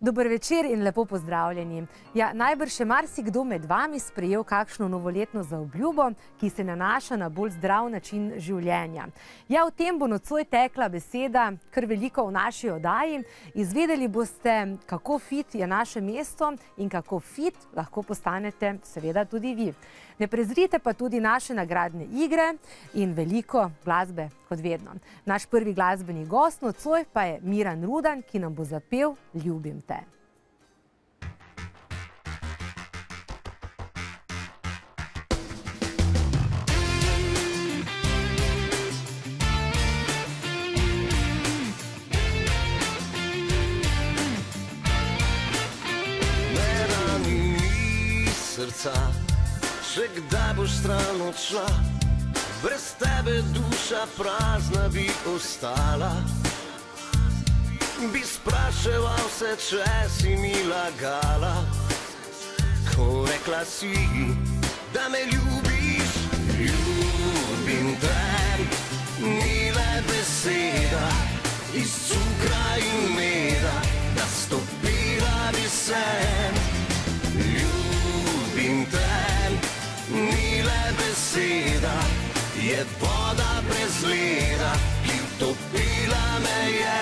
Dober večer in lepo pozdravljeni. Ja, najbrž še marsikdo med vami sprejel kakšno novoletno zaobljubo, ki se nanaša na bolj zdrav način življenja. Ja, o tem bo nocoj tekla beseda kar veliko v naši oddaji. Izvedeli boste, kako fit je naše mesto in kako fit lahko postanete seveda tudi vi. Ne prezrite pa tudi naše nagradne igre in veliko glasbe kot vedno. Naš prvi glasbeni gost nocoj pa je Miran Rudan, ki nam bo zapel Ljubim te. Ne rani srca, še kdaj boš stran odšla, brez tebe duša prazna bi ostala. Bi spraševal se, če si mi lagala, ko rekla si, da me ljubiš. Ljubim te, ni le beseda, iz cukra in meda, da stopila bi se. Ljubim te, ni le beseda, je voda brez leda, ki utopila me je.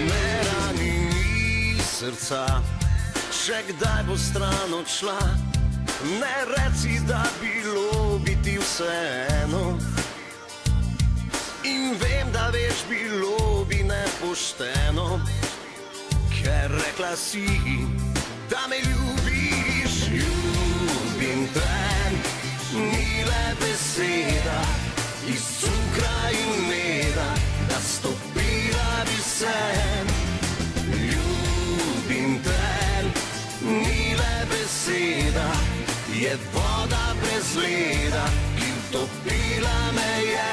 Ne rani srca, še kdaj bo stran odšla, ne reci, da bilo bi ti vseeno. In vem, da veš, bilo bi nepošteno, ker rekla si, da me ljubiš. Ljubim te, ni le beseda, iz cukra in meda, da stopila bi se. Ljubim te, ni le beseda, je voda brez leda, ki utopila me je.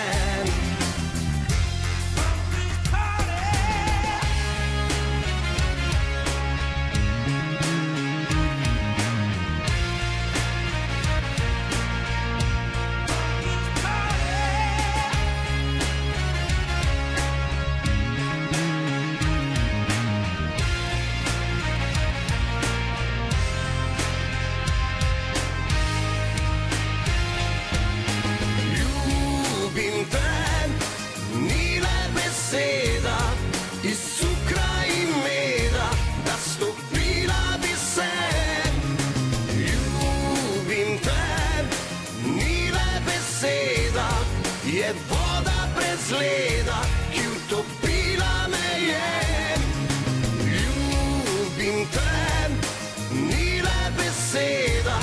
Je voda brez leda, ki utopila me je. Ljubim te, ni le beseda,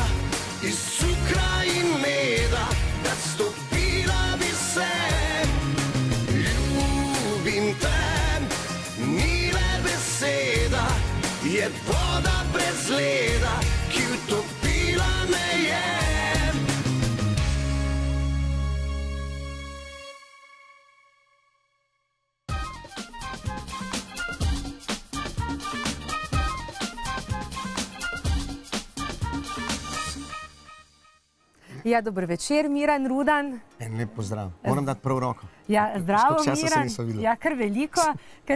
iz cukra in meda, da stopila bi se. Ljubim te, ni le beseda, je voda brez leda, ki utopila me je. Ja, dober večer, Miran Rudan. En lep pozdrav. Moram dati prav roko. Ja, zdravo, Miran. Ja, kar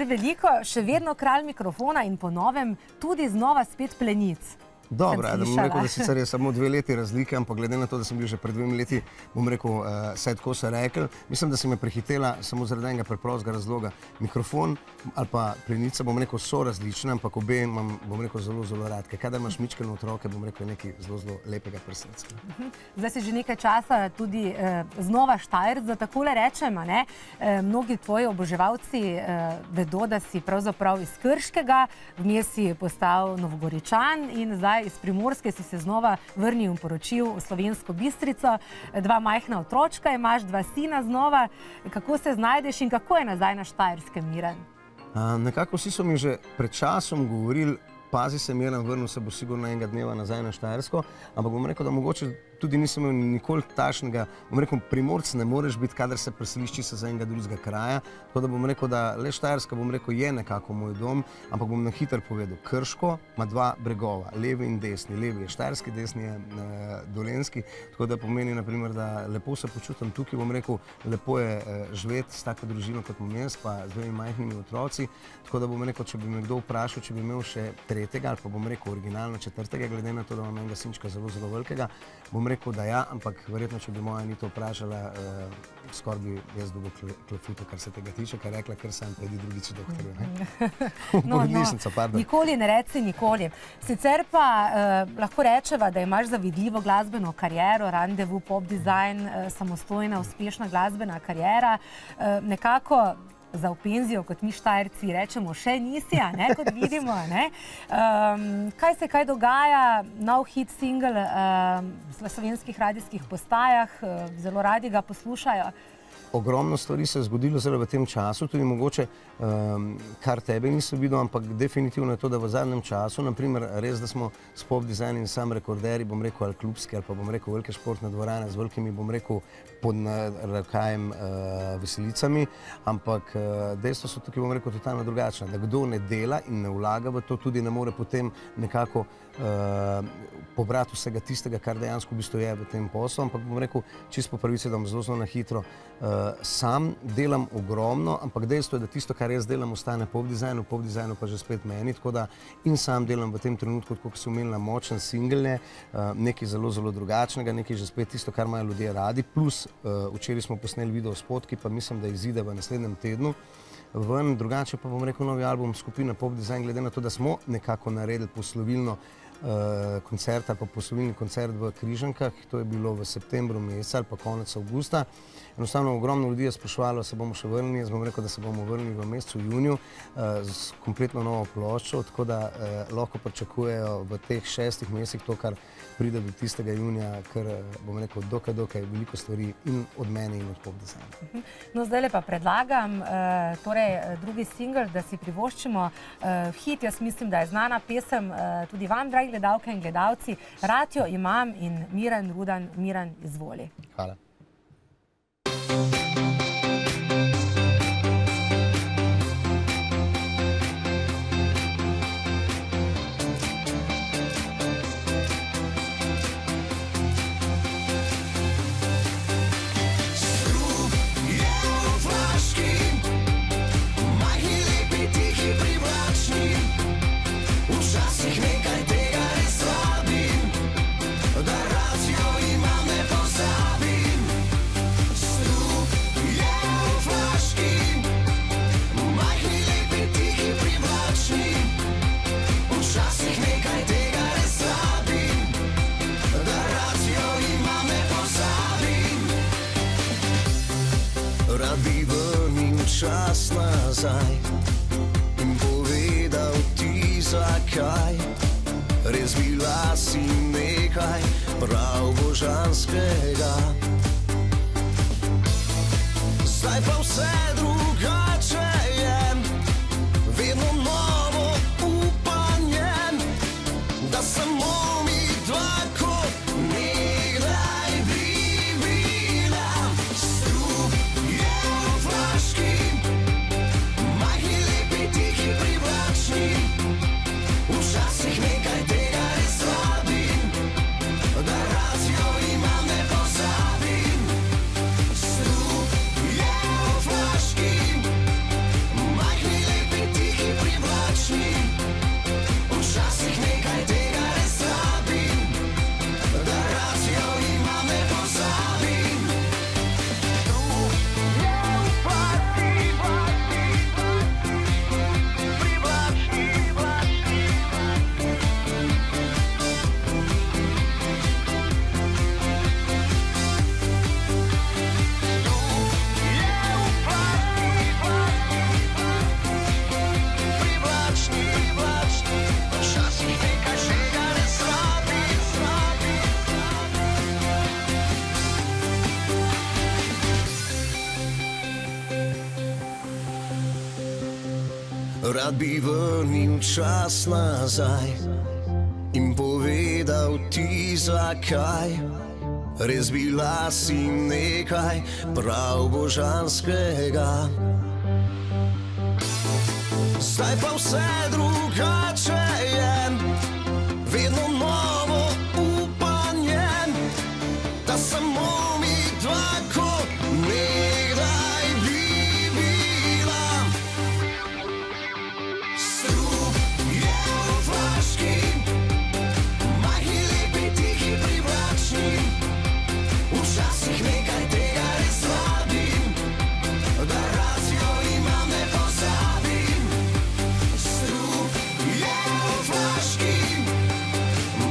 veliko. Še vedno kralj mikrofona in po novem tudi znova spet plenic. Dobro, da bom rekel, da sicer je samo 2 leti razlike, ampak glede na to, da sem bil že pred 2 leti, bom rekel, saj tako se rekel. Mislim, da si me prehitela samo zaradi enega preprostega razloga. Mikrofon ali pa plenica, bom rekel, so različne, ampak obe imam, bom rekel, zelo, zelo rad. Kadar imaš mičkene otroke, bom rekel, nekaj zelo, zelo lepega pri srcu. Zdaj si že nekaj časa tudi znova Štajerc, da takole rečem, ne? Mnogi tvoji oboževalci vedo, da si pravzaprav iz Krškega, vmes si postal Novogoričan in zdaj iz Primorske si se znova vrnil in poročil v Slovensko Bistrico. 2 majhna otročka imaš, 2 sina znova. Kako se znajdeš in kako je nazaj na Štajerskem, Miran? Nekako vsi so mi že pred časom govorili, pazi se, Miran, vrnil se bo sigurno enega dneva nazaj na Štajersko, ampak bom rekel, da mogoče tudi nisem imel nikoli takšnega, bom rekel, Primorc ne moreš biti, kadar se preseliš čisto za enega drugega kraja, tako da bom rekel, da le Štajerska, bom rekel, je nekako moj dom, ampak bom na hitro povedal, Krško ima dva bregova, levi in desni, levi je štajerski, desni je dolenjski, tako da pomeni, naprimer, da lepo se počutim tukaj, bom rekel, lepo je živeti s tako družino kot imam jaz, pa z dvemi majhnimi otroci, tako da bom rekel, če bi me kdo vprašal, če bi imel še tretjega, ali pa bom rekel originalno četrtega, glede na to, da imam enega sinčka zelo velikega, bom rekel, da ja, ampak verjetno, če bi moja Anita vprašala, skoraj bi jaz dobil klefuto, kar se tega tiče, kar rekla, ker sem pojdi drugič doktorju. Nikoli ne reci nikoli. Sicer pa lahko rečeva, da imaš zavidljivo glasbeno kariero, Randevu, Pop Design, samostojna, uspešna glasbena kariera, nekako za v penzijo, kot mi Štajerci rečemo, še nisi, kot vidimo. Kaj se kaj dogaja? Nov hit single v slovenskih radijskih postajah, zelo radi ga poslušajo. Ogromno stvari se je zgodilo zelo v tem času, tudi mogoče, kar tebe nisem videl, ampak definitivno je to, da v zadnjem času, naprimer, res, da smo s Pop Design in sam rekorderi, bom rekel, ali klubski, ali pa bom rekel, velike športne dvorane z velikimi, bom rekel, pod narekajem veselicami, ampak dejstvo so tukaj, bom rekel, totalno drugačne, da kdo ne dela in ne vlaga v to, tudi ne more potem nekako pobrati vsega tistega, kar dejansko v bistvu je v tem poslu, ampak bom rekel, čisto po pravici, da bom zelo na hitro, sam delam ogromno, ampak dejstvo je, da tisto, kar jaz delam, ostane Pop Designu pa že spet meni, tako da in sam delam v tem trenutku, kot si omenila, močen single, nekaj zelo, zelo drugačnega, nekaj že spet tisto, kar imajo ljudje radi, plus včeraj smo posneli video spot, ki pa mislim, da izide v naslednjem tednu ven, drugače pa bom rekel novi album skupine Pop Design, glede na to, da smo nekako naredili poslovilno koncert ali pa poslovilni koncert v Križankah, to je bilo v septembru meseca ali pa konec avgusta. Enostavno ogromno ljudi je spraševalo, se bomo še vrnili, jaz bom rekel, da se bomo vrnili v mesecu juniju z kompletno novo ploščo, tako da lahko pričakujejo v teh 6 mesecih to, kar pride do tistega junija, ker bom rekel, dokaj veliko stvari in od mene in od Pop Designa. No, zdaj pa predlagam torej drugi single, da si privoščimo hit, jaz mislim, da je znana pesem tudi vam, dragi gledalke in gledalci, Rad jo imam in Miran Rudan, Miran, izvoli. Hvala. Čas nazaj in povedal ti zakaj, res bila si nekaj prav božanskega. Zdaj pa vse drugače je, vedno novo upanje, da samo mi dva kot nekdaj bi bila. Strup je v flaški, včasih nekaj tega res rabim, da rad jo imam, ne pozabim. Strup je v flaški, majhni, lepi, tihi, privlačni. Včasih nekaj tega res rabim, da rad jo imam, ne pozabim. Strup je v flaški, privlačni. Rad bi vrnil čas nazaj in povedal ti zakaj, res bila si nekaj prav božanskega. Zdaj pa vse drugače je, vedno novo upanje, da samo mi dva kot nekdaj bi bila. Strup je v flaški, majhni, lepi, tihi, privlačni, včasih nekaj tega res vabim, da rad jo imam, ne pozabim. Strup je v flaški,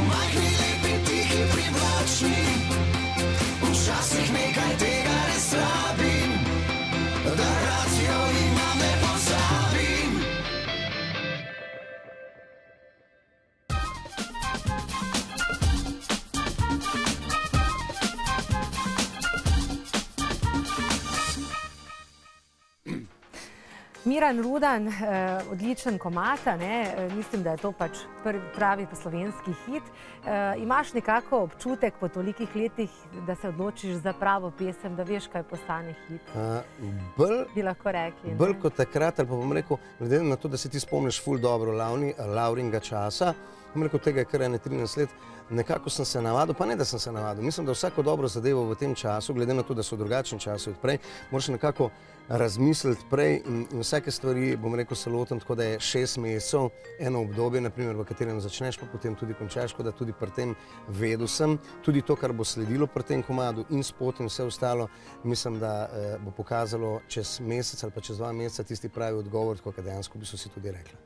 majhni, lepi, tihi, privlačni, včasih nekaj tega res rabim, da rad jo imam, ne pozabim. Miran Rudan, odličen komad, mislim, da je to pač pravi slovenski hit. Imaš nekako občutek po tolikih letih, da se odločiš za pravo pesem, da veš, kaj postane hit? Bi lahko rekli. Bolj kot takrat, ali pa bom rekel, glede na to, da se ti spomniš ful dobro Lauringa časa, bom rekel, tega je kar 13 let, nekako sem se navadil, pa ne, da sem se navadil. Mislim, da vsako dobro zadevo v tem času, glede na to, da so drugačni časi od prej, moraš nekako razmisliti prej in vsake stvari, bom rekel, se lotim tako, da je 6 mesecev eno obdobje, naprimer, v katerem začneš, pa potem tudi končaš, da tudi pri tem vedel sem. Tudi to, kar bo sledilo pri tem komadu in spot in vse ostalo, mislim, da bo pokazalo čez mesec ali pa čez 2 meseca tisti pravi odgovor, tako kot dejansko bi so si tudi rekli.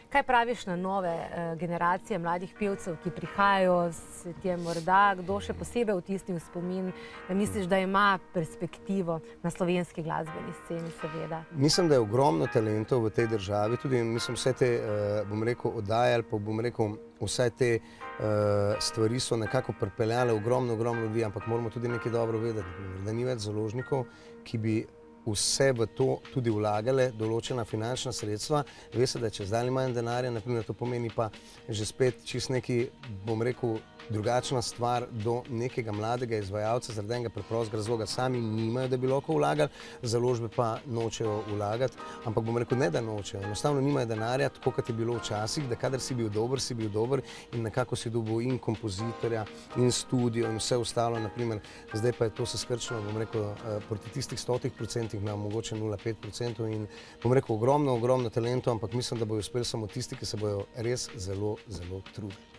Kaj praviš na nove generacije mladih pevcev, ki prihajajo, se ti je morda kdo še posebej vtisnil v spomin, da misliš, da ima perspektivo na slovenski glasbeni sceni, seveda? Mislim, da je ogromno talentov v tej državi, tudi mislim, vse te, bom rekel, oddaje ali pa bom rekel, vse te stvari so nekako pripeljale ogromno ljudi, ampak moramo tudi nekaj dobro vedeti, da ni več založnikov, ki bi vse v to tudi vlagale, določena finančna sredstva. Veste, da če zdaj manj denarja, naprimer, to pomeni pa že spet čist neki, bom rekel, drugačna stvar do nekega mladega izvajalca, zaradi enega preprostega razloga. Sami nimajo, da bi lahko vlagali, založbe pa nočejo vlagati, ampak bom rekel, ne da nočejo, enostavno nimajo denarja, tako kot je bilo včasih, da kadar si bil dober in nekako si dobil in kompozitorja, in studio in vse ostalo, naprimer, zdaj pa je to se skrčilo, bom rekel, proti tistih 100% imamo mogoče 0,5% in bom rekel, ogromno talentov, ampak mislim, da bojo uspeli samo tisti, ki se bojo res zelo trudili.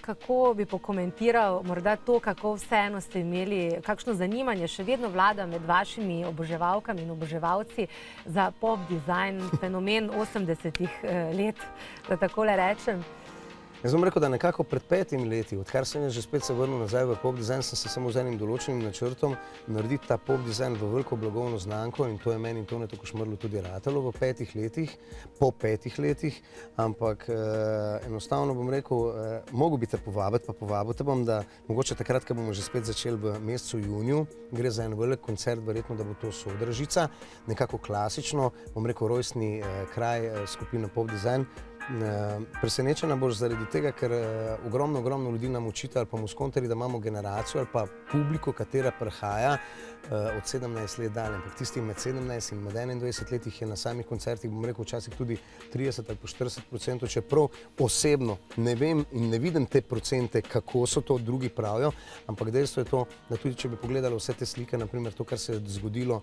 Kako bi pokomentiral morda to, kako vseeno ste imeli, kakšno zanimanje še vedno vlada med vašimi oboževalkami in oboževalci za pop dizajn, fenomen 80-ih let, da takole rečem? Jaz bom rekel, da nekako pred 5 leti, odkar sem že spet se vrnil nazaj v pop dizajn, sem se samo z enim določenim načrtom narediti ta pop dizajn v veliko blagovno znamko in to je meni in Tonetu Košmerlu tudi ratalo v 5 letih, po 5 letih, ampak enostavno bom rekel, mogo bi te povabiti, pa povabil te bom, da mogoče takrat, ko bomo že spet začeli v mesecu juniju, gre za en velik koncert, verjetno, da bo to Sodražica, nekako klasično, bom rekel, rojstni kraj skupine pop dizajn. Presenečena boš zaradi tega, ker ogromno ljudi nam očita ali pa mu skontari, da imamo generacijo ali pa publiko, katera prihaja od 17 let dalje. Ampak tisti med 17 in med 21 letih je na samih koncertih, bom rekel, včasih tudi 30 ali pa 40%, čeprav osebno ne vem in ne vidim te procente, kako so to drugi pravijo, ampak dejstvo je to, da tudi če bi pogledali vse te slike, naprimer to, kar se je zgodilo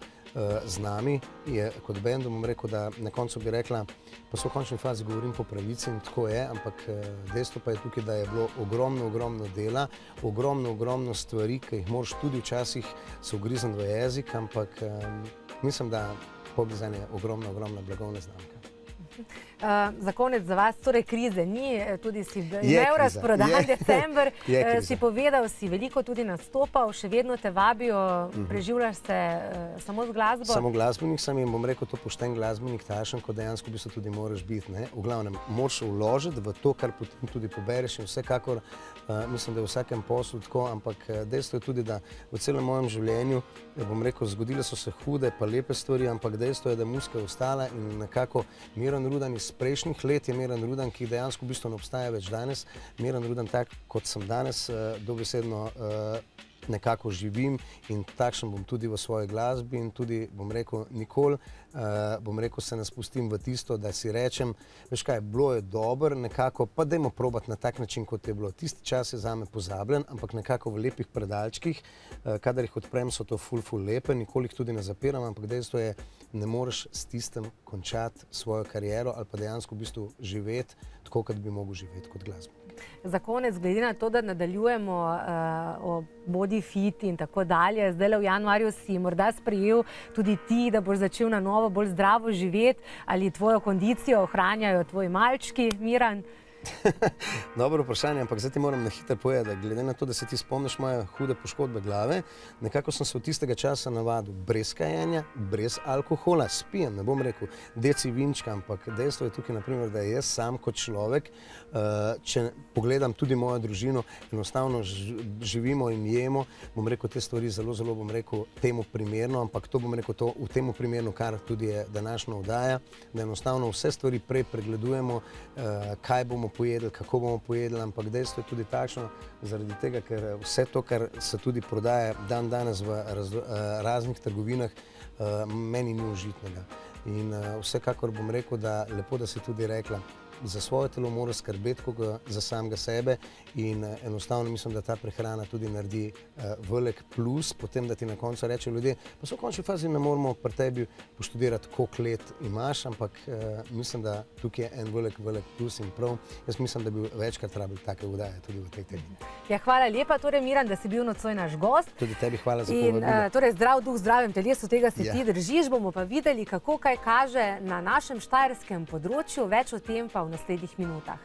z nami, je kot bendu, bom rekel, da na koncu bi rekla, pa so v končni fazi govorim po pravici in tako je, ampak dejstvo pa je tukaj, da je bilo ogromno dela, ogromno stvari, ki jih moraš tudi včasih se ugrizniti v jezik, ampak mislim, da pop dizajn je ogromna blagovna znamka. Za konec za vas, torej krize ni, tudi si imel razprodan december, si povedal, si veliko tudi nastopal, še vedno te vabijo, preživljaš se samo z glasbo? Samo glasbenik sem in bom rekel, to pošten glasbenik tašen, ko dejansko bi se tudi moraš biti. V glavnem, moraš vložiti v to, kar potem tudi pobereš in vsekakor, mislim, da je v vsakem poslu tako, ampak dejstvo je tudi, da v celem mojem življenju, bom rekel, zgodile so se hude pa lepe stvari, ampak dejstvo je, da muzika je ostala in nekako Miran Rudan iz iz prejšnjih let je Miran Rudan, ki dejansko v bistvu ne obstaja več danes. Miran Rudan tak, kot sem danes, dobesedno nekako živim in takšen bom tudi v svoji glasbi in tudi, bom rekel, nikoli, se ne spustim v tisto, da si rečem, veš kaj, bilo je dobro, nekako, pa dajmo probati na tak način, kot je bilo. Tisti čas je zame pozabljen, ampak nekako v lepih predalčkih, kadar jih odprem, so to ful lepe, nikoli jih tudi ne zapiram, ampak dejstvo je, ne moreš s tistem končati svojo kariero ali pa dejansko v bistvu živeti tako, kot bi mogel živeti kot glasbenik. Za konec, glede na to, da nadaljujemo o Body Fit in tako dalje, zdaj v januarju si morda sprejel tudi ti, da boš začel na novo bolj zdravo živeti, ali tvojo kondicijo ohranjajo tvoji malčki, Miran? Dobro vprašanje, ampak zdaj ti moram na hitro povedati, da glede na to, da se ti spomniš moje hude poškodbe glave, nekako sem se od tistega časa navadil brez kajenja, brez alkohola, spijem, ne bom rekel deci vinčka, ampak dejstvo je tukaj, naprimer, da jaz sam kot človek, če pogledam tudi mojo družino, enostavno živimo in jemo, bom rekel te stvari zelo, bom rekel, temu primerno, ampak to bom rekel to v temu primerno, kar tudi je današnja oddaja, da enostavno vse stvari prej pregledujemo, kaj bomo pojedli, kako bomo pojedli, ampak dejstvo je tudi takšno, zaradi tega, ker vse to, kar se tudi prodaja dan danes v raznih trgovinah, meni ni užitnega. In vsekakor bom rekel, da lepo, da si tudi rekla, za svoje telo mora skrbeti kot za samega sebe in enostavno mislim, da ta prehrana tudi naredi velik plus, potem da ti na koncu reče ljudje, pa so v končni fazi ne moramo pri tebi poštudirati, koliko let imaš, ampak mislim, da tukaj je en velik plus in prav. Jaz mislim, da bi večkrat rabili take vdaje tudi v tej temi. Ja, hvala lepa, torej Miran, da si bil nocoj naš gost. Tudi tebi hvala za povabilo. In torej zdrav duh, zdravem telesu, tega se ti držiš, bomo pa videli, kako kaj kaže na našem štajerskem področju, več o tem pa v naslednjih minutah.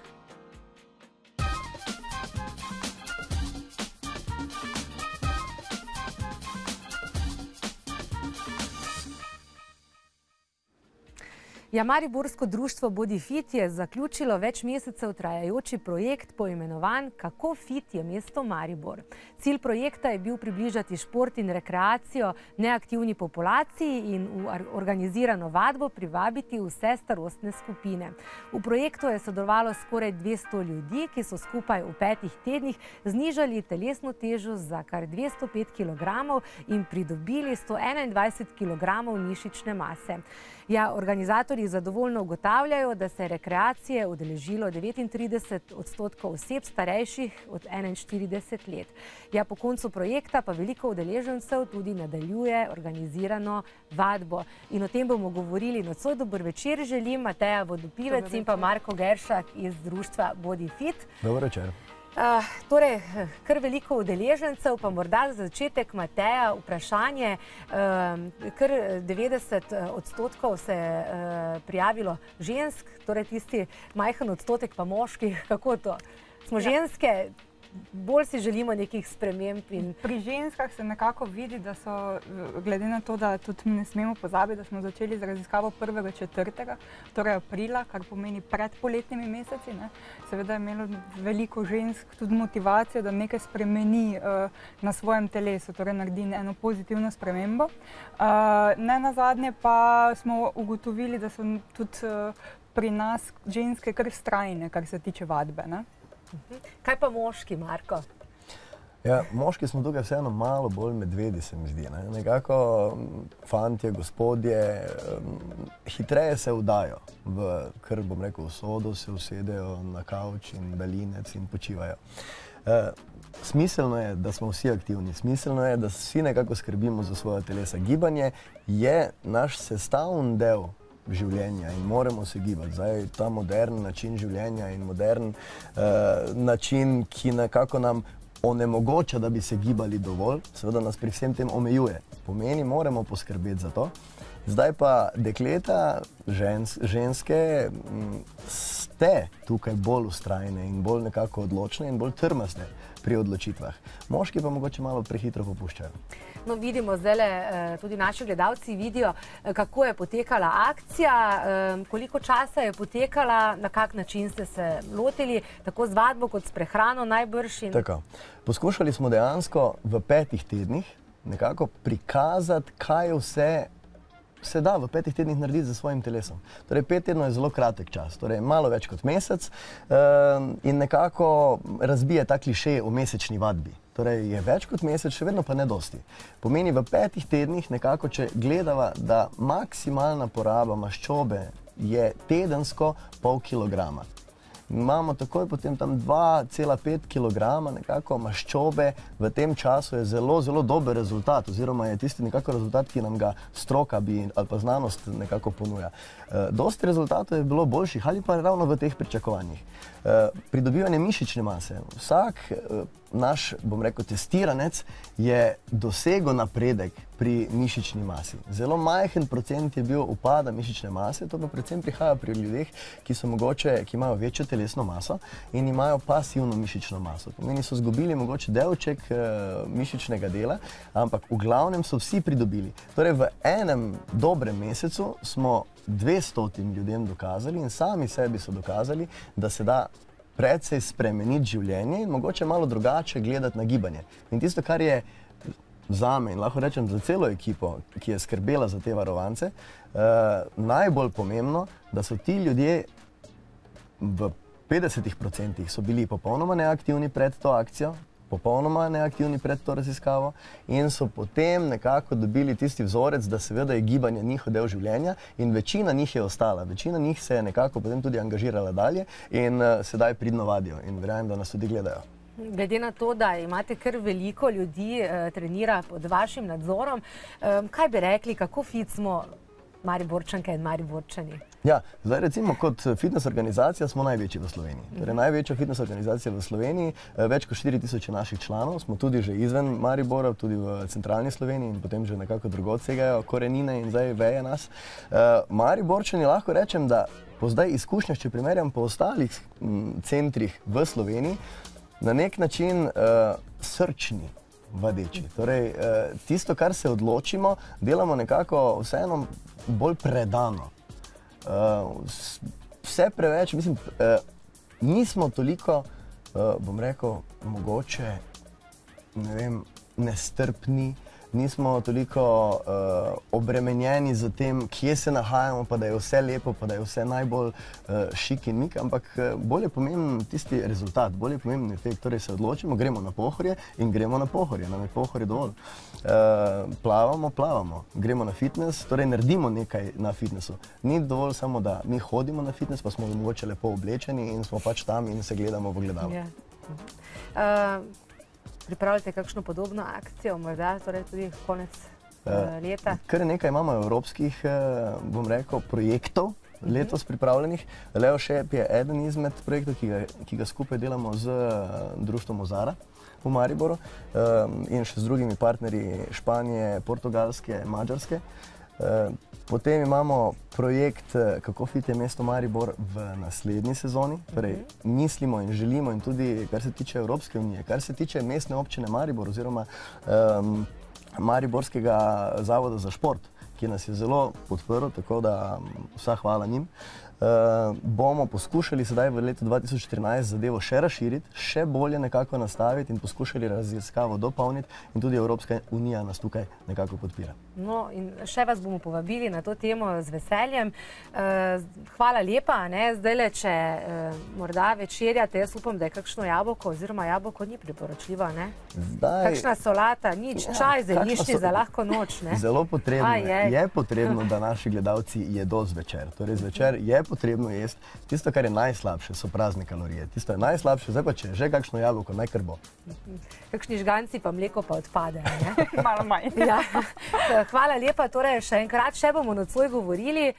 Ja, Mariborsko društvo Body Fit je zaključilo več mesecev trajajoči projekt poimenovan Kako fit je mesto Maribor. Cilj projekta je bil približati šport in rekreacijo neaktivni populaciji in v organizirano vadbo privabiti vse starostne skupine. V projektu je sodelovalo skoraj 200 ljudi, ki so skupaj v 5 tednih znižali telesno težo za kar 205 kg in pridobili 121 kg mišične mase. Ja, organizatorji zadovoljno ugotavljajo, da se je rekreacije udeležilo 39% oseb starejših od 41 let. Ja, po koncu projekta pa veliko udeležencev tudi nadaljuje organizirano vadbo. In o tem bomo govorili nocoj. Dober večer želim, Mateja Vodopivec in pa Marko Geršak iz društva Body Fit. Dober večer. Torej, kar veliko udeležencev, pa morda za začetek, Mateja, vprašanje, kar 90% se je prijavilo žensk, torej tisti majhen odstotek pa moških, kako to? Smo ženske, bolj si želimo nekih sprememb. Pri ženskah se nekako vidi, da so, glede na to, da tudi ne smemo pozabiti, da smo začeli z raziskavo 1.4., torej aprila, kar pomeni pred poletnimi meseci. Seveda je imelo veliko žensk tudi motivacijo, da nekaj spremeni na svojem telesu, torej naredi eno pozitivno spremembo. Ne nazadnje pa smo ugotovili, da so tudi pri nas ženske kar vztrajne, kar se tiče vadbe. Kaj pa moški, Marko? Ja, moški smo tukaj vseeno malo bolj medvedi, se mi zdi. Nekako fantje, gospodje, hitreje se vdajo v, kar bom rekel, sodo, se usedejo na kavč in daljinec in počivajo. Smiselno je, da smo vsi aktivni, smiselno je, da vsi nekako skrbimo za svoje telesa. Gibanje je naš sestavni del življenja in moramo se gibati. Zdaj, ta modern način življenja in modern način, ki nekako nam onemogoča, da bi se gibali dovolj, seveda nas pri vsem tem omejuje. Pomeni, moramo poskrbeti za to. Zdaj pa dekleta, ženske, ste tukaj bolj vztrajne in bolj nekako odločne in bolj trmaste pri odločitvah. Moški pa mogoče malo prehitro popuščajo. No, vidimo zdaj, tudi naši gledalci vidijo, kako je potekala akcija, koliko časa je potekala, na kak način ste se lotili, tako z vadbo kot s prehrano najbrž. Tako. Poskušali smo dejansko v 5 tednih nekako prikazati, kaj vse se da v 5 tednih narediti za svojim telesom. Torej 5 tednov je zelo kratek čas, torej malo več kot mesec in nekako razbije ta klišej o mesečni vadbi. Torej je več kot mesec, še vedno pa ne dosti. Pomeni v 5 tednih nekako, če gledava, da maksimalna poraba maščobe je tedensko pol kilograma. Imamo takoj potem tam 2,5 kg nekako maščobe, v tem času je zelo, zelo dober rezultat, oziroma je tisti nekako rezultat, ki nam ga stroka ali pa znanost nekako ponuja. Dosti rezultatov je bilo boljših ali pa ravno v teh pričakovanjih. Pridobivanje mišične mase. Vsak naš, bom rekel, testiranec je dosegel napredek pri mišični masi. Zelo majhen procent je bil upada mišične mase, to pa predvsem prihaja pri ljudeh, ki imajo večjo telesno maso in imajo pasivno mišično maso. Pomeni, so izgubili mogoče delček mišičnega dela, ampak v glavnem so vsi pridobili. Torej v enem dobrem mesecu smo 200 ljudem dokazali in sami sebi so dokazali, da se da precej spremeniti življenje in mogoče malo drugače gledati na gibanje. In tisto, kar je zame in lahko rečem za celo ekipo, ki je skrbela za te varovance, najbolj pomembno, da so ti ljudje v 50% so bili popolnoma neaktivni pred to akcijo, popolnoma neaktivni pred to raziskavo in so potem nekako dobili tisti vzorec, da seveda je gibanje njihov del življenja in večina njih je ostala. Večina njih se je nekako potem tudi angažirala dalje in sedaj pridno vadijo in verjamem, da nas tudi gledajo. Glede na to, da imate kar veliko ljudi trenira pod vašim nadzorom, kaj bi rekli, kako fit smo Mariborčanke in Mariborčani? Ja, zdaj recimo kot fitness organizacija smo največji v Sloveniji. Torej največja fitness organizacija v Sloveniji, več kot 4000 naših članov, smo tudi že izven Maribora, tudi v centralni Sloveniji in potem že nekako drugod segajo korenine in zdaj veje nas. Mariborčani lahko rečem, da po zdaj izkušnjah, če primerjam po ostalih centrih v Sloveniji, na nek način srčni vadeči. Torej tisto, kar se odločimo, delamo nekako vseeno bolj predano. Vse preveč, mislim, nismo toliko, bom rekel, mogoče, ne vem, nestrpni, nismo toliko obremenjeni z tem, kje se nahajamo, pa da je vse lepo, pa da je vse najbolj šik in mik, ampak bolj je pomemben tisti rezultat, bolj je pomemben efekt. Torej se odločimo, gremo na Pohorje in gremo na Pohorje, nam je Pohorje dovolj. Plavamo, gremo na fitness, torej naredimo nekaj na fitnessu. Ni dovolj samo, da mi hodimo na fitness, pa smo mogoče lepo oblečeni in smo pač tam in se gledamo v ogledalo. Pripravljate kakšno podobno akcijo, morda torej tudi konec leta? Kar nekaj imamo evropskih, bom rekel, projektov letos pripravljenih. Leo Šep je eden izmed projektov, ki ga skupaj delamo z društvom Ozara v Mariboru in še z drugimi partnerji Španije, Portugalske, Mađarske. Potem imamo projekt Kako fit je mesto Maribor v naslednji sezoni. Torej, mislimo in želimo in tudi, kar se tiče Evropske unije, kar se tiče mestne občine Maribor oziroma Mariborskega zavoda za šport, ki nas je zelo podprl, tako da vsa hvala njim. Bomo poskušali sedaj v letu 2014 zadevo še razširiti, še bolje nekako nastaviti in poskušali raziskavo dopolniti in tudi Evropska unija nas tukaj nekako podpira. No in še vas bomo povabili na to temo z veseljem. Hvala lepa, zdajle, če morda večerjate, jaz upam, da je kakšno jabolko oziroma jabolko ni priporočljivo, ne? Kakšna solata, nič, čaj, zelišči za lahko noč, ne? Zelo potrebno je potrebno, da naši gledalci jedo zvečer. Torej zvečer je potrebno jesti. Tisto, kar je najslabše, so prazne kalorije. Tisto je najslabše, zdaj pa če je že kakšno jabolko, naj kar bo. Kakšni žganci pa mleko pa odpade, ne? Malo manj. Hvala lepa, torej še enkrat, še bomo nocoj govorili.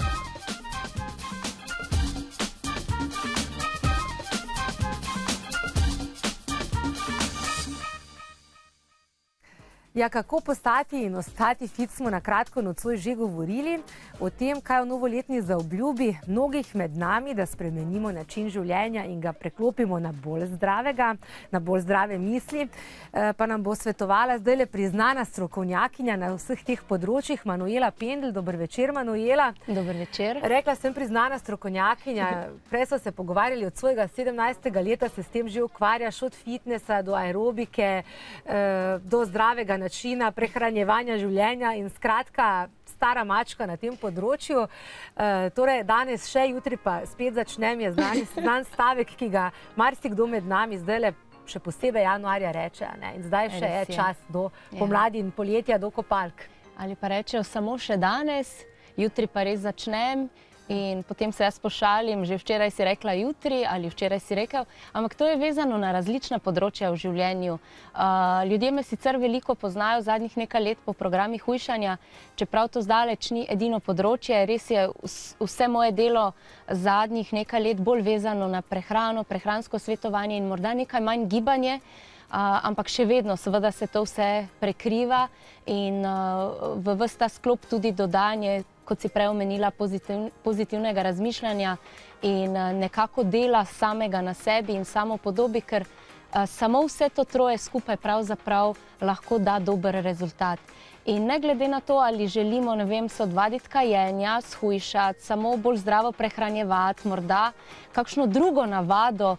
Ja, kako postati in ostati fit, smo na kratko nocoj že govorili. O tem, kaj v novoletni zaobljubi mnogih med nami, da spremenimo način življenja in ga preklopimo na bolj zdravega, na bolj zdrave misli, pa nam bo svetovala zdajle priznana strokovnjakinja na vseh teh področjih, Manuela Pendl. Dober večer, Manuela. Dober večer. Rekla sem priznana strokovnjakinja, prej so se pogovarjali od svojega 17. leta, se s tem že ukvarjaš, od fitnesa do aerobike, do zdravega načina prehranjevanja življenja in skratka stara mačka na tem področju. Torej, danes še, jutri pa spet začnem, je znan stavek, ki ga marsikdo med nami zdajle še posebej januarja reče, in zdaj še je čas do pomladi in poletja, do kopalk. Ali pa rečejo samo še danes, jutri pa res začnem. In potem se jaz pošalim, že včeraj si rekla jutri ali včeraj si rekel, ampak to je vezano na različna področja v življenju. Ljudje me sicer veliko poznajo zadnjih nekaj let po programih hujšanja, čeprav to zdaleč ni edino področje, res je vse moje delo zadnjih nekaj let bolj vezano na prehrano, prehransko svetovanje in morda nekaj manj gibanje, ampak še vedno seveda se to vse prekriva in v ves ta sklop tudi dodanje, kot si prej omenila, pozitivnega razmišljanja in nekako dela samega na sebi in samopodobi, ker samo vse to troje skupaj pravzaprav lahko da dober rezultat. In ne glede na to, ali želimo, ne vem, se odvaditi kajenja, shujšati, samo bolj zdravo prehranjevati, morda kakšno drugo navado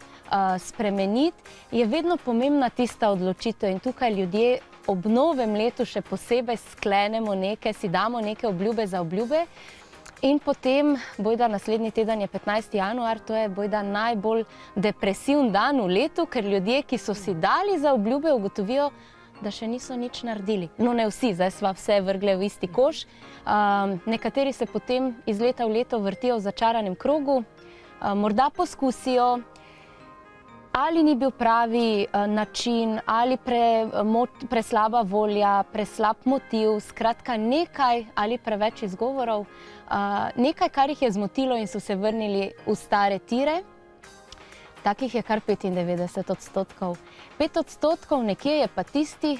spremeniti, je vedno pomembna tista odločitev in tukaj ljudje ob novem letu še posebej sklenemo nekaj, si damo neke obljube za obljube in potem, bojda naslednji teden je 15. januar, to je bojda najbolj depresivn dan v letu, ker ljudje, ki so si dali za obljube, ugotovijo, da še niso nič naredili. No, ne vsi, zdaj sva vse vrgle v isti koš. Nekateri se potem iz leta v leto vrtijo v začaranem krogu, morda poskusijo, ali ni bil pravi način, ali preslaba volja, preslab motiv, skratka nekaj ali preveč izgovorov, nekaj, kar jih je zmotilo in so se vrnili v stare tire. Takih je kar 95%. 5% nekje je pa tistih,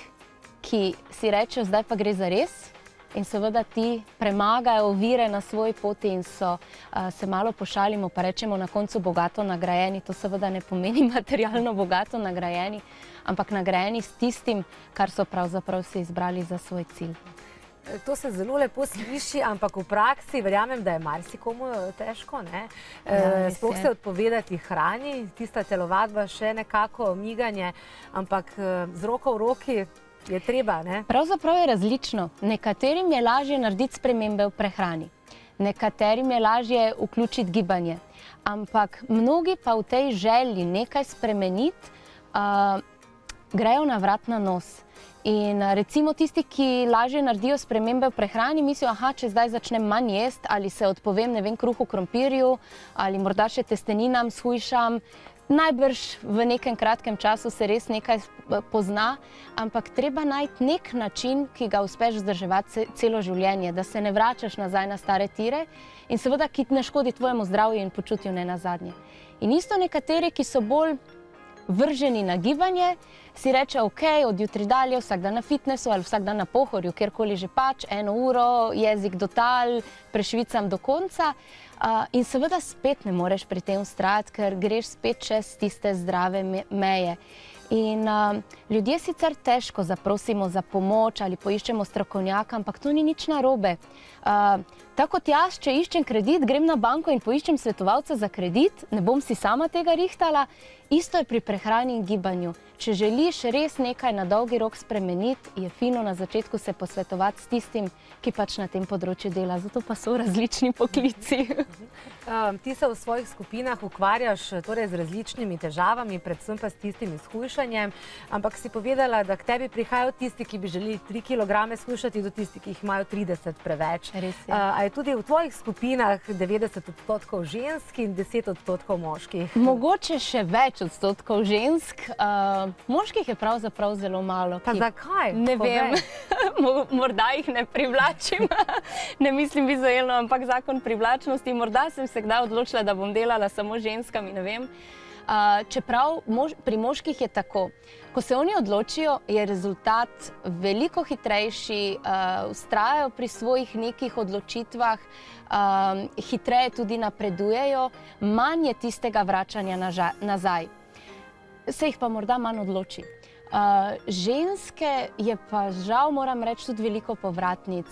ki si rečejo, zdaj pa gre za res. In seveda ti premagajo ovire na svoji poti in se malo pošalimo, pa rečemo na koncu bogato nagrajeni. To seveda ne pomeni materialno bogato nagrajeni, ampak nagrajeni s tistim, kar so pravzaprav si izbrali za svoj cilj. To se zelo lepo sliši, ampak v praksi verjamem, da je marsikomu težko, ne? Sploh se odpovedati hrani, tista telovadba, še nekako miganje, ampak z roko v roki je treba, ne? Pravzaprav je različno. Nekaterim je lažje narediti spremembe v prehrani. Nekaterim je lažje vključiti gibanje. Ampak mnogi pa v tej želji nekaj spremeniti, grejo na vrat na nos. In recimo tisti, ki lažje naredijo spremembe v prehrani, mislijo, če zdaj začnem manj jesti ali se odpovem, ne vem, kruhu, krompirju ali morda še testeninam, shujšam, najbrž v nekem kratkem času se res nekaj pozna, ampak treba najti nek način, ki ga uspeš vzdrževati celo življenje, da se ne vračaš nazaj na stare tire in seveda, ki ne škodi tvojemu zdravju in počutju ne nazadnje. In isto nekateri, ki so bolj vrženi na gibanje, si reče, ok, od jutri dalje, vsak dan na fitnessu ali vsak dan na Pohorju, kjerkoli že pač, 1 uro, jezik do tal, prešvicam do konca. In seveda spet ne moreš pri tem vztrajati, ker greš spet čez tiste zdrave meje. In ljudje sicer težko zaprosimo za pomoč ali poiščemo strokovnjaka, ampak to ni nič narobe. Tako kot jaz, če iščem kredit, grem na banko in poiščem svetovalca za kredit, ne bom si sama tega rihtala, isto je pri prehrani in gibanju. Če želiš res nekaj na dolgi rok spremeniti, je fino na začetku se posvetovati s tistim, ki pač na tem področju dela. Zato pa so različni poklici. Ti se v svojih skupinah ukvarjaš torej z različnimi težavami, predvsem pa s tistim shujšanjem, ampak si povedala, da k tebi prihajajo tisti, ki bi želeli 3 kilograme shujšati, do tisti, ki jih imajo 30 preveč. Res je. A je tudi v tvojih skupinah 90% žensk in 10% moških? Mogoče še več odstotkov žensk. Moških je pravzaprav zelo malo. Pa zakaj? Ne vem. Morda jih ne privlačim. Ne mislim vizualno, ampak zakon privlačnosti. Morda sem se kdaj odločila, da bom delala samo ženskami, ne vem. Čeprav pri moških je tako. Ko se oni odločijo, je rezultat veliko hitrejši, vztrajajo pri svojih nekih odločitvah, hitreje tudi napredujejo, manj je tistega vračanja nazaj. Se jih pa morda manj odloči. Ženske je pa žal, moram reči, tudi veliko povratnic.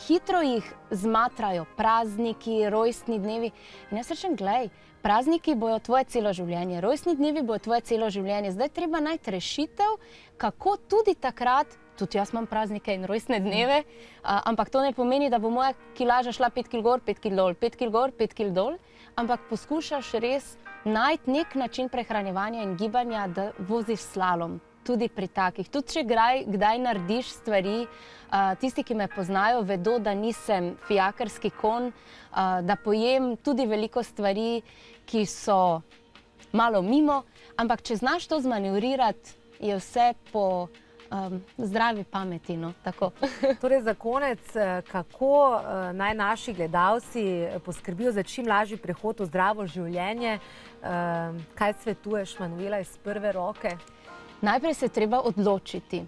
Hitro jih zmatrajo prazniki, rojstni dnevi. In jaz rečem, glej, prazniki bojo tvoje celo življenje, rojstni dnevi bojo tvoje celo življenje. Zdaj treba najti rešitev, kako tudi takrat tudi jaz imam praznike in rojstne dneve, ampak to ne pomeni, da bo moja kilaža šla 5 kg gor, 5 kg dol, 5 kg gor, 5 kg dol, ampak poskušaš res najti nek način prehranjevanja in gibanja, da voziš slalom. Tudi pri takih. Tudi če kdaj narediš stvari, tisti, ki me poznajo, vedo, da nisem fijakarski konj, da pojem tudi veliko stvari, ki so malo mimo, ampak če znaš to zmanevrirati, je vse po zdravi pameti. No, tako. Torej, za konec, kako naj naši gledalci poskrbijo za čim lažji prehod v zdravo življenje? Kaj svetuješ, Manuela, iz prve roke? Najprej se treba odločiti.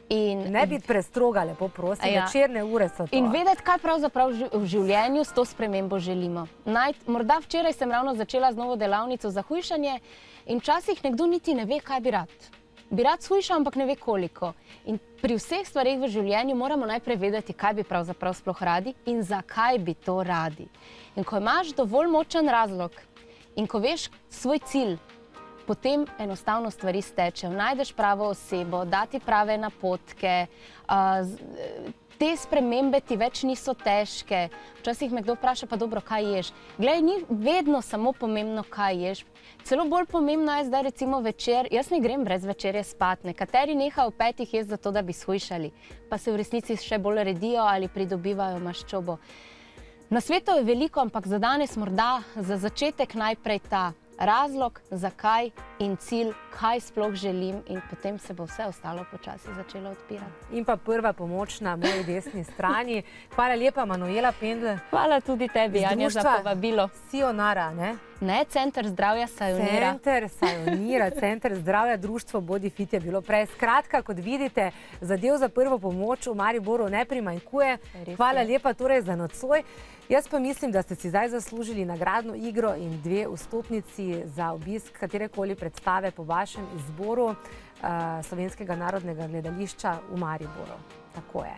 Ne biti prestroga, lepo prosim, večerne ure so to. In vedeti, kaj pravzaprav v življenju s to spremembo želimo. Morda včeraj sem ravno začela z novo delavnico za hujšanje in včasih nekdo niti ne ve, kaj bi rad. Bi rad shujšal, ampak ne ve koliko. In pri vseh stvareh v življenju moramo najprej vedeti, kaj bi pravzaprav sploh radi in zakaj bi to radi. In ko imaš dovolj močen razlog in ko veš svoj cilj, potem enostavno stvari stečejo. Najdeš pravo osebo, dati prave napotke, te spremembe ti več niso težke. Včasih me kdo vpraša, pa dobro, kaj ješ? Glej, ni vedno samo pomembno, kaj ješ. Celo bolj pomembno je zdaj recimo večer, jaz ne grem brez večerje spat, nekateri nehajo ob 5 jesti zato, da bi shujšali, pa se v resnici še bolj redijo ali pridobivajo maščobo. Na svetu je veliko, ampak za danes morda za začetek najprej ta razlog, zakaj in cilj, kaj sploh želim in potem se bo vse ostalo počasi začelo odpirati. In pa prva pomoč na moji desni strani. Hvala lepa, Manuela Pendl. Hvala tudi tebi, Anja, za povabilo. Sionara, ne? Ne, Center zdravja Sajonira. Center Sajonira, Center zdravja, društvo Body Fit je bilo prej. Skratka, kot vidite, zadev za prvo pomoč v Mariboru ne primanjkuje. Hvala lepa torej za nocoj. Jaz pa mislim, da ste si zdaj zaslužili nagradno igro in 2 vstopnici za obisk katerekoli predstave po vašem izboru Slovenskega narodnega gledališča v Mariboru. Tako je.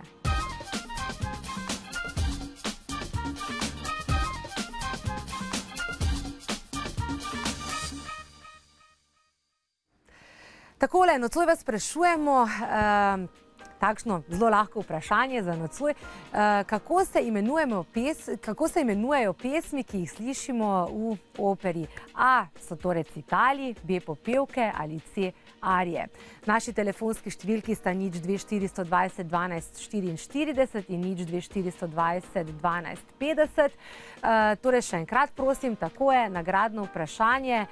Takole, nocoj vas sprašujemo, takšno zelo lahko vprašanje za nocoj, kako se imenujejo pesmi, ki jih slišimo v operi? A so to recitali, B popevke ali C arije. Naši telefonski številki sta 02420 12 44 in 02420 12 50. Torej še enkrat prosim, tako je, nagradno vprašanje,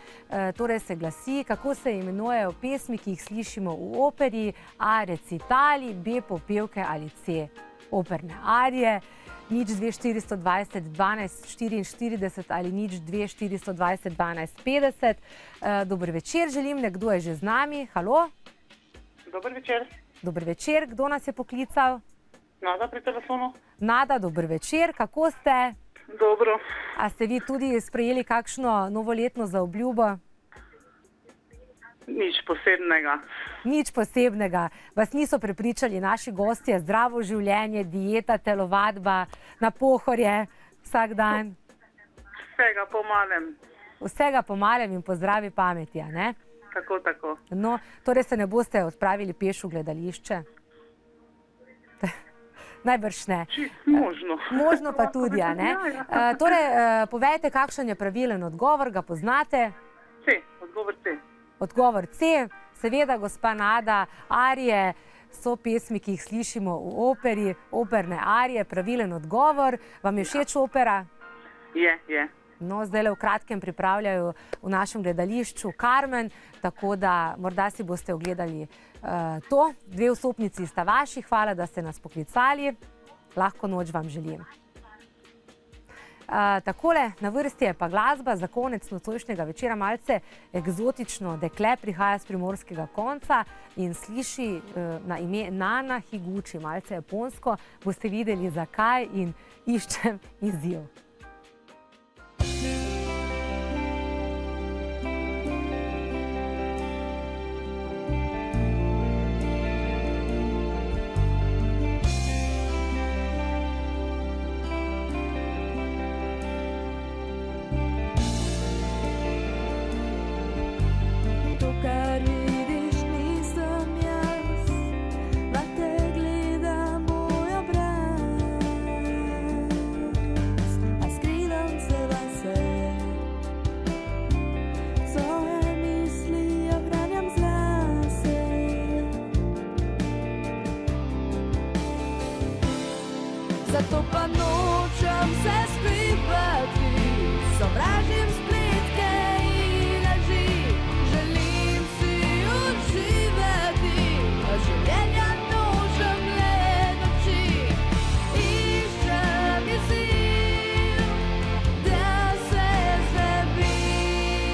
torej se glasi, kako se imenujejo pesmi, ki jih slišimo v operi? A recitali, B popevke ali C operne arije. 02420 12 44 ali 02420 12 50. Dober večer želim, nekdo je že z nami. Halo? Dober večer. Dober večer, kdo nas je poklical? Nada pri telefonu. Nada, dober večer, kako ste? Dobro. A ste vi tudi sprejeli kakšno novoletno zaobljubo? Nič posebnega. Nič posebnega. Vas niso prepričali naši gostje, zdravo življenje, dieta, telovadba, na pohorje vsak dan? Vsega po malem. Vsega po malem in po zdravi pameti, a ne? Tako, tako. No, torej se ne boste odpravili peš v gledališče? Najbrž ne. Možno. Možno pa tudi, a ne? Torej, povejte, kakšen je pravilen odgovor, ga poznate? C, odgovor C. Odgovor C, seveda, gospa Nada, arije so pesmi, ki jih slišimo v operi, operne arije, pravilen odgovor. Vam je všeč opera? Je. No, zdaj v kratkem pripravljajo v našem gledališču Carmen, tako da morda si boste ogledali to. 2 vstopnici sta vaši, hvala, da ste nas poklicali. Lahko noč vam želim. Takole, na vrsti je pa glasba za konec nocojšnjega večera, malce eksotično dekle prihaja z primorskega konca in sliši na ime Nana Higuchi, malce japonsko, boste videli zakaj in iščem izziv. Kar vidiš, nisem jaz, na te pa nočem se skrivati, sovražim spletke in laži, želim si uživati, a življenja nočem le noči, iščem izziv, da se znebim,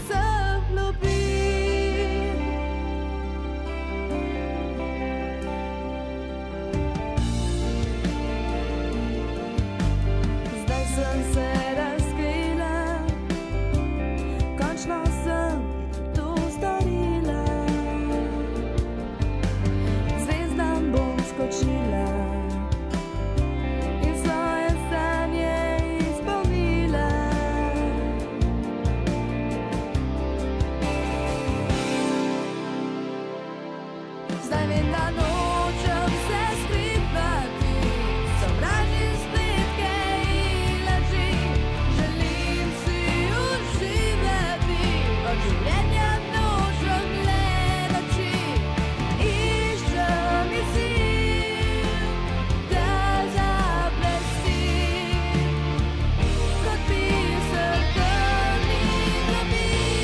se vljubim. Zdaj sem se razkrila, končno sem to storila. Zvezdam bom skočila in svoje sanje izpolnila. Zdaj vem, da nočem se skrivati, sovražim spletke in laži, želim si uživati, od življenja nočem le noči, iščem izziv, da zablestim, kot biser temnih globin.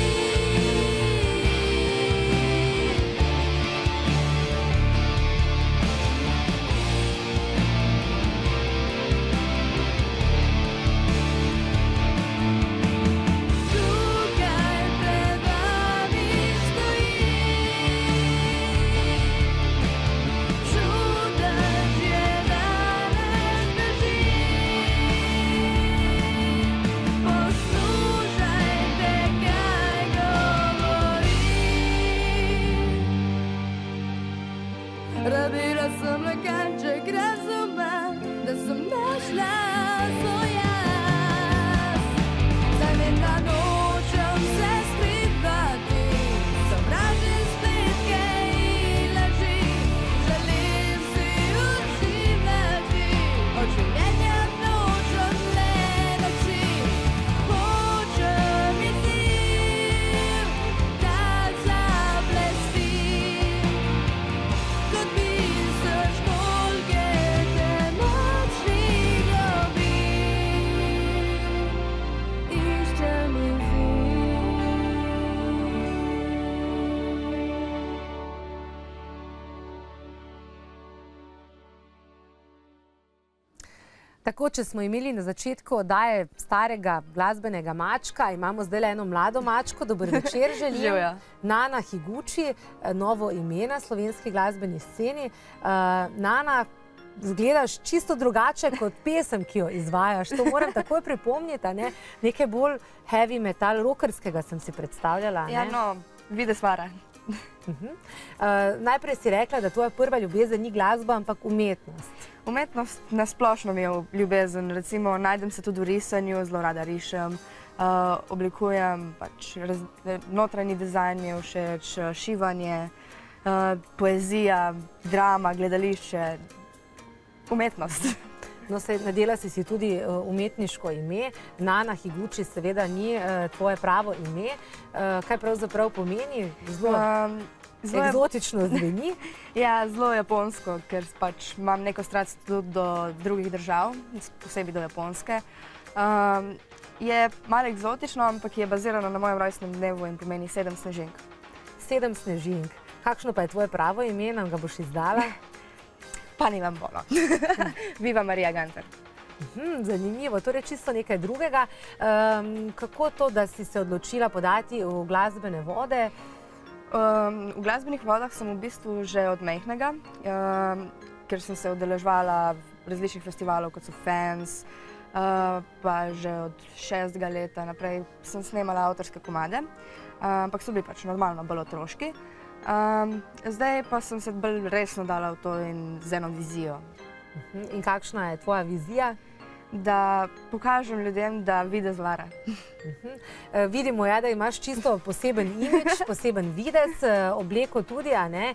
Tukaj pred vami stojim, čudež je danes bežim. Poslušajte, kaj govorim. Rabila sem le kanček razuma, da sem našla svoj jaz. Zdaj vem, da nočem se skrivati, sovražim spletke in laži, želim si uživati, od življenja nočem le noči, hočem izziv, da zablestim, kot biser školjke temačnih globin. Iščem izziv. Tako, če smo imeli na začetku oddaje starega glasbenega mačka, imamo zdaj eno mlado mačko. Dober večer želim. Živjo. Nana Higuchi, novo ime na slovenski glasbeni sceni. Nana, izgledaš čisto drugače kot pesem, ki jo izvajaš. To moram takoj pripomniti, a ne? Nekaj bolj heavy metal, rockerskega sem si predstavljala. Ja, ne? no, vide svara. Najprej si rekla, da tvoja prva ljubezen ni glasba, ampak umetnost. Umetnost nasplošno mi je ljubezen. Recimo, najdem se tudi v risanju, zelo rada rišem, oblikujem, pač notranji dizajn mi je všeč, šivanje, poezija, drama, gledališče, umetnost. No, nadela si tudi umetniško ime. Nana Higuchi seveda ni tvoje pravo ime. Kaj pravzaprav pomeni? Zelo eksotično zveni. Ja, zelo japonsko, ker pač imam neko strast tudi do drugih držav, posebej do Japonske. Je malo eksotično, ampak je bazirano na mojem rojstnem dnevu in pomeni 7 snežink. 7 snežink. Kakšno pa je tvoje pravo ime, nam ga boš izdala? Pa ni vam bolo. Viva Marija Gantar. Zanimivo, torej čisto nekaj drugega. Kako to, da si se odločila podati v glasbene vode? V glasbenih vodah sem v bistvu že od majhnega, ker sem se udeleževala različnih festivalov, kot so Fans, pa že od 6. leta naprej sem snemala avtorske komade, ampak so bili pač normalno bolj otroški. Zdaj pa sem se bolj resno dala v to in z eno vizijo. In kakšna je tvoja vizija? Da pokažem ljudem, da videz vara. Vidimo, da imaš čisto poseben imidž, poseben videz, obleko tudi, a ne?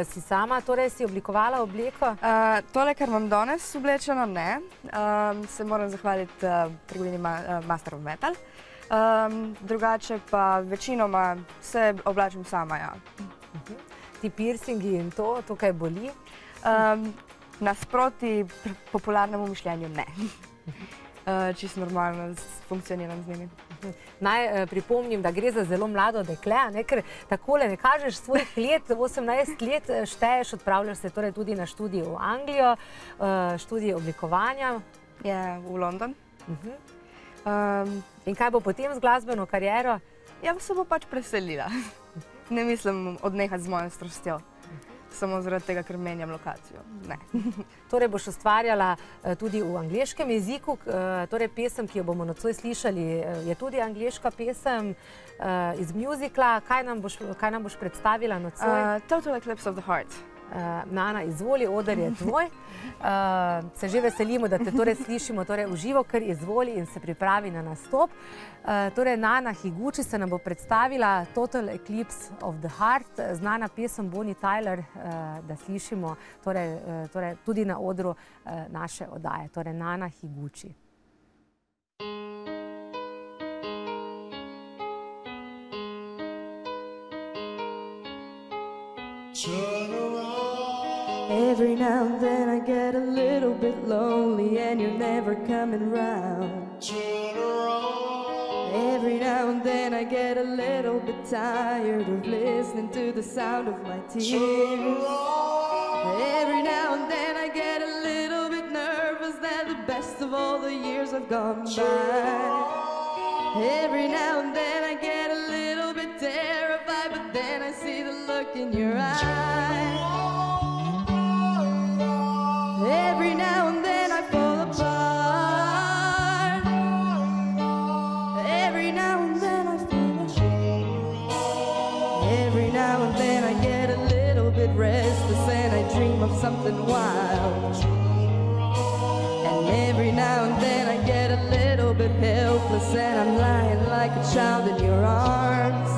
Si sama torej si oblikovala obleko? Tole, kar imam danes oblečeno, ne. Se moram zahvaliti trgovini Master of Metal. Drugače pa večinoma se oblačim sama, ja. Ti piercingi in to kaj boli? Nasproti popularnemu mišljenju ne. Čisto normalno funkcioniram z njimi. Naj pripomnim, da gre za zelo mlado dekle, ker takole ne kažeš svojih let, 18 let šteješ, odpravljaš se torej tudi na študij v Anglijo, študij oblikovanja. Je v London. In kaj bo potem z glasbeno kariero? Ja, se bo pač preselila. Ne mislim odnehati z mojo strastjo. Samo zaradi tega, ker menjam lokacijo. Ne. Torej boš ustvarjala tudi v angleškem jeziku, torej pesem, ki jo bomo nocoj slišali, je tudi angleška pesem iz muzikla. Kaj nam boš predstavila nocoj? Total Eclipse of the Heart. Nana, izvoli, oder je tvoj. Se že veselimo, da te torej slišimo v živo, ker izvoli in se pripravi na nastop. Torej, Nana Higuchi se nam bo predstavila Total Eclipse of the Heart, znana pesem Bonnie Tyler, da slišimo tudi na odru naše oddaje. Torej, Nana Higuchi. Every now and then I get a little bit lonely and you're never coming round. Every now and then I get a little bit tired of listening to the sound of my tears. Every now and then I get a little bit nervous that the best of all the years have gone by. Every now and then I get a little bit terrified, but then I see the look in your eyes. Every now and then I fall apart. Every now and then I fall apart. Every now and then I get a little bit restless and I dream of something wild. And every now and then I get a little bit helpless and I'm lying like a child in your arms.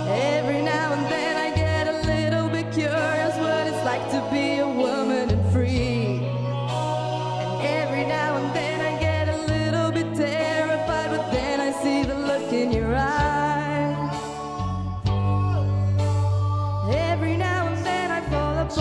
Every now and then I get a little bit curious what it's like to be a woman and free. And every now and then I get a little bit terrified, but then I see the look in your eyes. Every now and then I fall apart.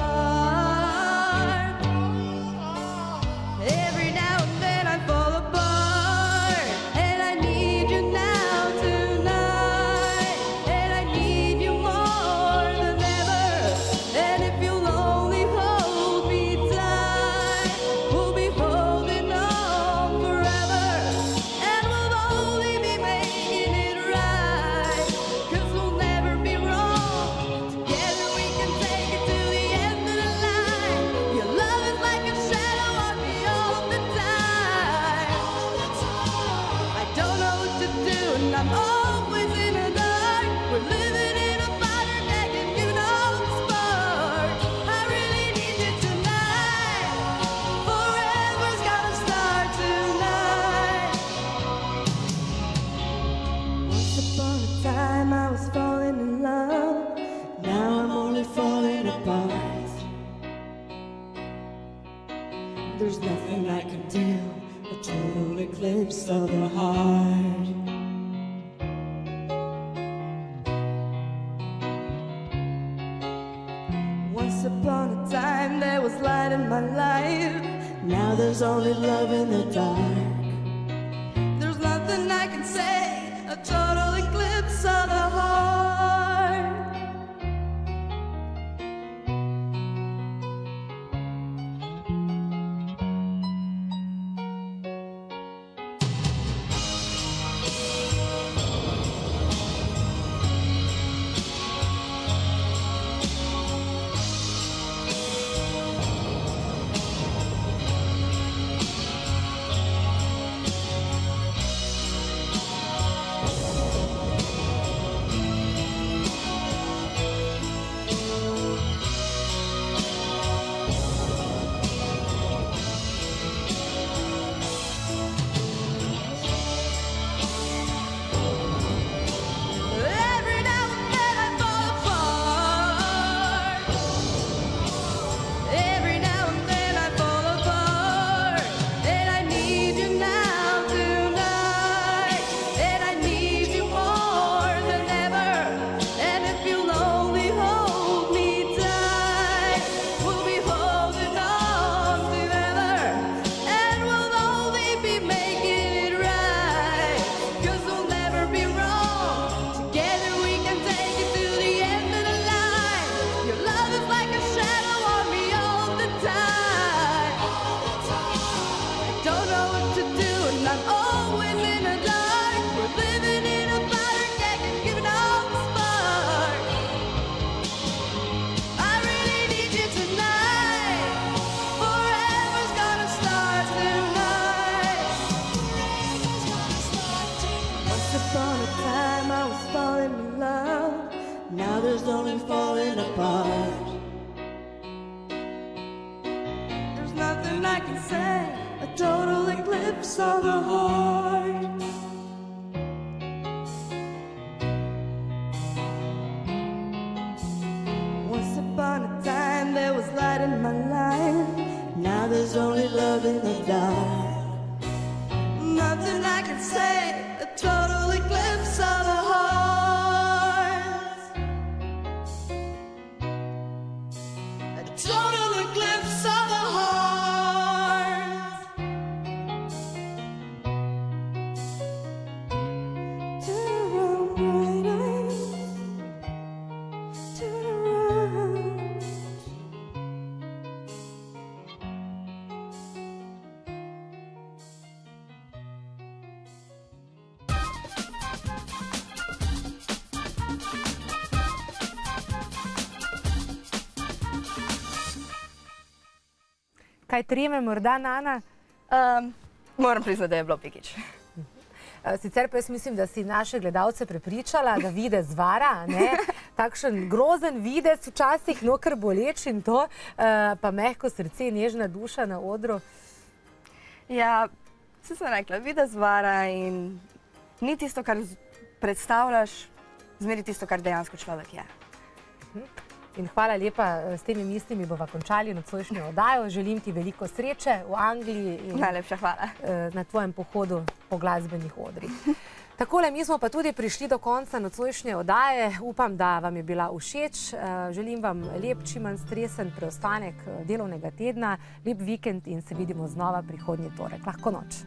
Every now and then I fall apart. And I need you now tonight. And I need you more than ever. And if you'll only hold me tight, we'll be holding on forever. And we'll only be making it right. 'Cause we'll never be wrong. Together we can take it to the end of the line. Your love is like a shadow on me all the time. I don't know what to do and I'm always in the dark. We're living in a modern day and you know the spark. I really need you tonight. Forever's gotta start tonight. Once upon a time I was falling in love. Now I'm only falling apart. There's nothing I can do. A total eclipse of the heart. Once upon a time there was light in my life. Now there's only love in the dark. There's nothing I can say. A total eclipse of the heart. I can say, a total eclipse of the heart. Once upon a time there was light in my life. Now there's only love in the dark. Nothing I can say, a total eclipse of the heart. A total eclipse of the heart. Turn around, bright eyes. Turn around. Kaj treme morda, Nana? Moram priznati, da je bilo pikič. Sicer pa jaz mislim, da si naše gledalce prepričala, da videz vara, ne? Takšen grozen videz včasih, no kar boleč in to, pa mehko srce, nežna duša na odru. Ja, vse sem rekla, videz vara in ni tisto, kar predstavljaš, zmeri tisto, kar dejansko človek je. In hvala lepa, s temi mislimi bova končali nocojšnjo oddajo. Želim ti veliko sreče v Angliji in Najlepša hvala. Na tvojem pohodu po glasbenih odrih. Takole, mi smo pa tudi prišli do konca nocojšnje oddaje. Upam, da vam je bila všeč. Želim vam lep, čim manj stresen preostanek delovnega tedna, lep vikend in se vidimo znova prihodnji torek. Lahko noč.